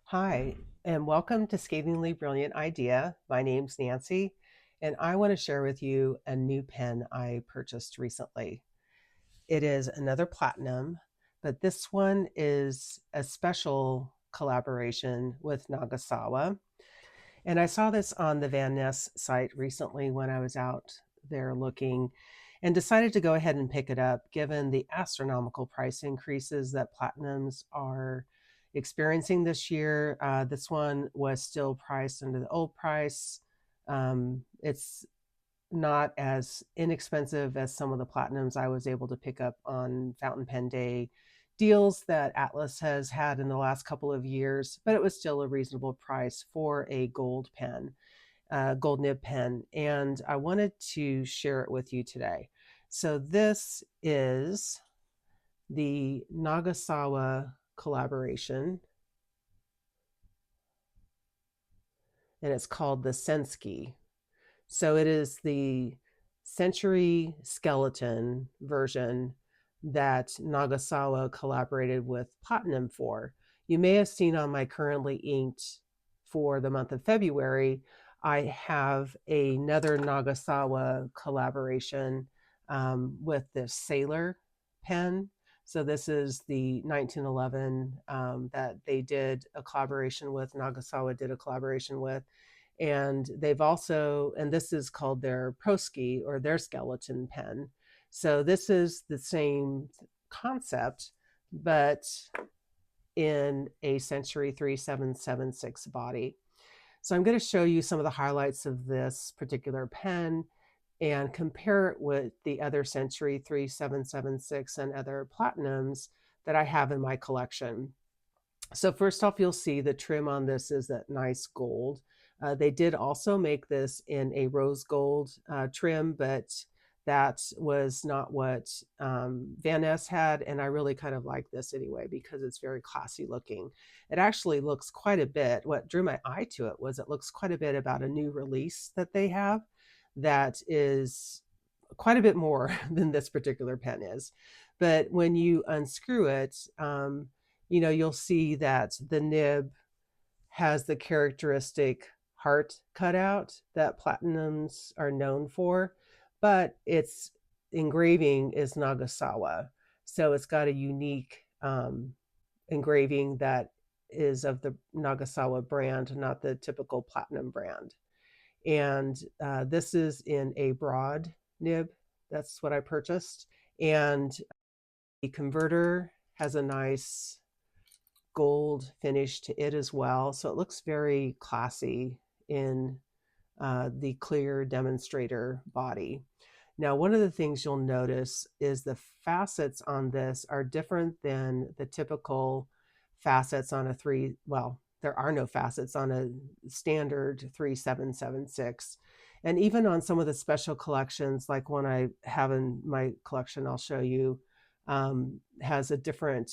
Hi, and welcome to Scathingly Brilliant Idea. My name's Nancy, and I want to share with you a new pen I purchased recently. It is another platinum, but this one is a special collaboration with Nagasawa. And I saw this on the Vanness site recently when I was out there looking and decided to go ahead and pick it up given the astronomical price increases that platinums are experiencing this year. This one was still priced under the old price. It's not as inexpensive as some of the platinums I was able to pick up on Fountain Pen Day deals that Atlas has had in the last couple of years, but it was still a reasonable price for a gold pen, gold nib pen. And I wanted to share it with you today. So this is the Nagasawa collaboration, and it's called the Censke. So it is the Century Skeleton version that Nagasawa collaborated with Platinum for. You may have seen on my currently inked for the month of February, I have another Nagasawa collaboration with this Sailor pen. So this is the 1911 that they did a collaboration with, Nagasawa did a collaboration with. And they've also, and this is called their Proski or their skeleton pen. So this is the same concept, but in a Century 3776 body. So I'm going to show you some of the highlights of this particular pen and compare it with the other Century 3776 and other platinums that I have in my collection. So first off, you'll see the trim on this is that nice gold. They did also make this in a rose gold trim, but that was not what Vanness had, and I really kind of like this anyway because it's very classy looking. It actually looks quite a bit, what drew my eye to it was it looks quite a bit about a new release that they have that is quite a bit more than this particular pen is. But when you unscrew it, you'll see that the nib has the characteristic heart cutout that platinums are known for, but its engraving is Nagasawa. So it's got a unique engraving that is of the Nagasawa brand, not the typical platinum brand. And this is in a broad nib. That's what I purchased. And the converter has a nice gold finish to it as well. So it looks very classy in the clear demonstrator body. Now, one of the things you'll notice is the facets on this are different than the typical facets on a there are no facets on a standard 3776. And even on some of the special collections, like one I have in my collection, I'll show you, has a different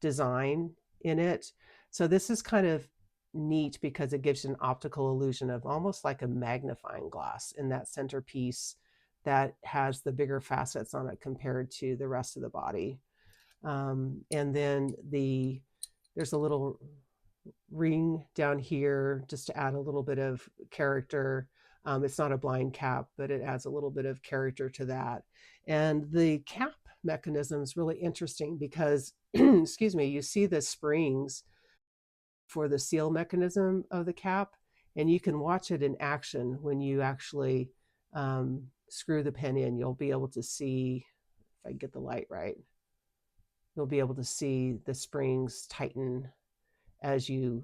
design in it. So this is kind of neat because it gives you an optical illusion of almost like a magnifying glass in that centerpiece that has the bigger facets on it compared to the rest of the body. And then there's a little ring down here just to add a little bit of character. It's not a blind cap, but it adds a little bit of character to that. And the cap mechanism is really interesting because, excuse me, you see the springs for the seal mechanism of the cap, and you can watch it in action when you actually screw the pen in. You'll be able to see, if I get the light right, you'll be able to see the springs tighten as you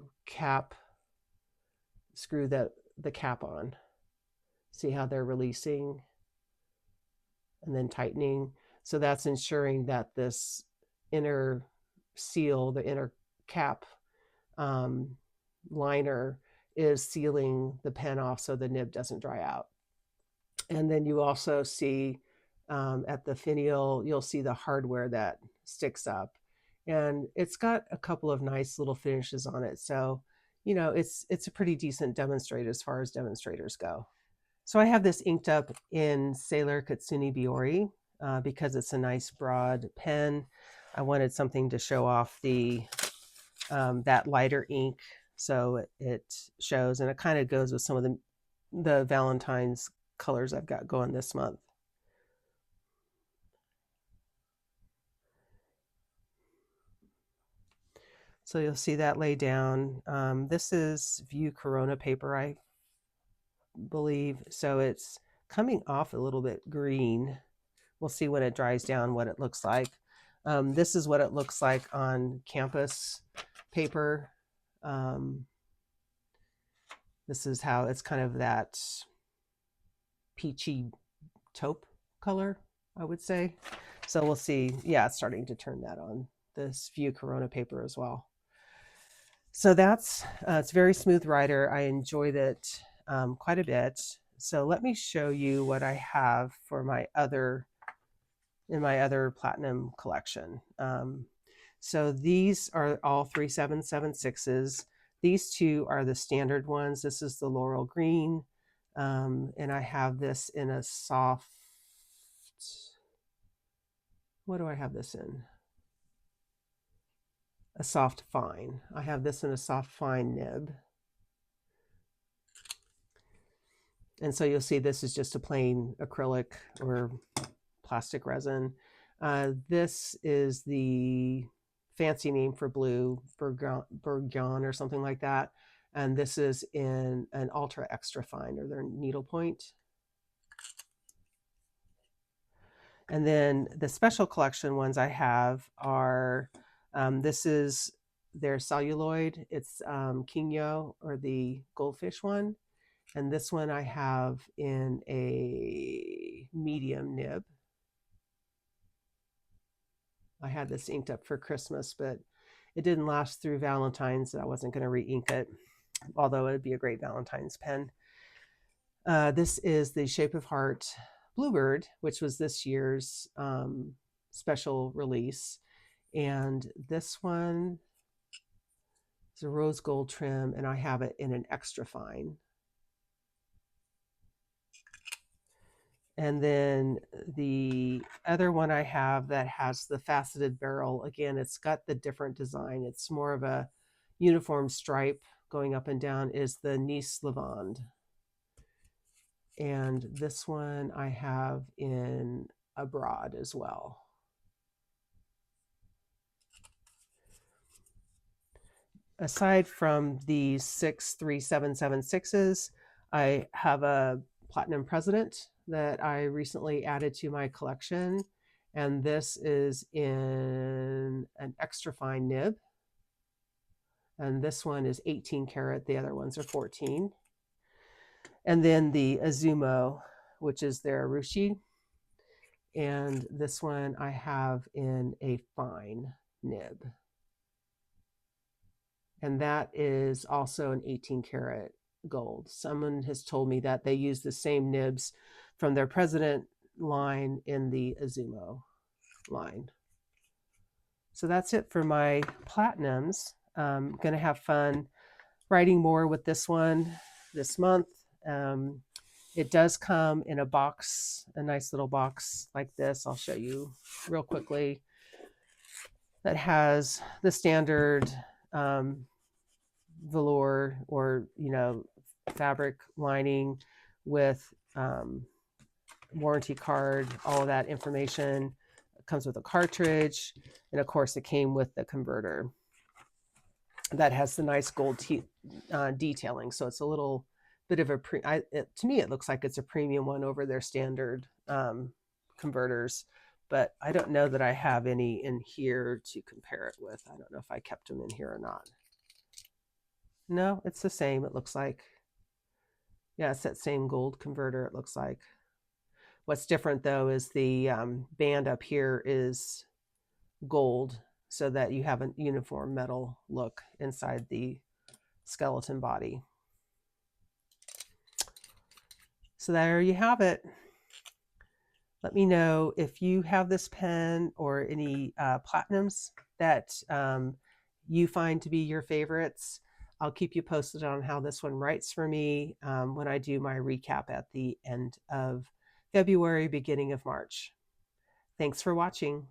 screw the cap on. See how they're releasing and then tightening. So that's ensuring that this inner seal, the inner cap liner, is sealing the pen off so the nib doesn't dry out. And then you also see at the finial, you'll see the hardware that sticks up. And it's got a couple of nice little finishes on it. So, it's a pretty decent demonstrator as far as demonstrators go. So I have this inked up in Sailor Katsuni Biori because it's a nice broad pen. I wanted something to show off the that lighter ink. So it shows, and it kind of goes with some of the Valentine's colors I've got going this month. So you'll see that lay down. This is View Corona paper, I believe. So it's coming off a little bit green. We'll see when it dries down what it looks like. This is what it looks like on campus paper. This is how it's kind of that peachy taupe color, I would say. So we'll see. Yeah, it's starting to turn that on this View Corona paper as well. So that's it's very smooth writer. I enjoyed it quite a bit. So let me show you what I have for my other platinum collection. So these are all 3776s. These two are the standard ones. This is the Laurel Green, and I have this in a soft, what do I have this in? A soft fine. I have this in a soft fine nib. And so you'll see this is just a plain acrylic or plastic resin. This is the fancy name for blue, Bourgogne or something like that. And this is in an ultra extra fine, or their needlepoint. And then the special collection ones I have are, this is their celluloid. It's Kinyo, or the goldfish one. And this one I have in a medium nib. I had this inked up for Christmas, but it didn't last through Valentine's. I wasn't going to re-ink it, although it would be a great Valentine's pen. This is the Shape of Heart Bluebird, which was this year's special release. And this one is a rose gold trim, and I have it in an extra fine. And then the other one I have that has the faceted barrel, again, it's got the different design. It's more of a uniform stripe going up and down, is the Nice Lavande. And this one I have in a broad as well. Aside from the 6 3776s, I have a Platinum President that I recently added to my collection. And this is in an extra fine nib. And this one is 18 karat. The other ones are 14. And then the Azumo, which is their Rushi. And this one I have in a fine nib. And that is also an 18 karat gold. Someone has told me that they use the same nibs from their President line in the Azumo line. So that's it for my platinums. I'm going to have fun writing more with this one this month. It does come in a box, a nice little box like this. I'll show you real quickly. That has the standard velour, or fabric lining with warranty card, all of that information. It comes with a cartridge, and of course it came with the converter that has the nice gold detailing. So it's a little bit of a to me it looks like it's a premium one over their standard converters, but I don't know that I have any in here to compare it with. I don't know if I kept them in here or not. No, it's the same, it looks like. Yeah, it's that same gold converter, it looks like. What's different though is the band up here is gold, so that you have a uniform metal look inside the skeleton body. So there you have it. Let me know if you have this pen or any platinums that you find to be your favorites. I'll keep you posted on how this one writes for me when I do my recap at the end of February, beginning of March. Thanks for watching.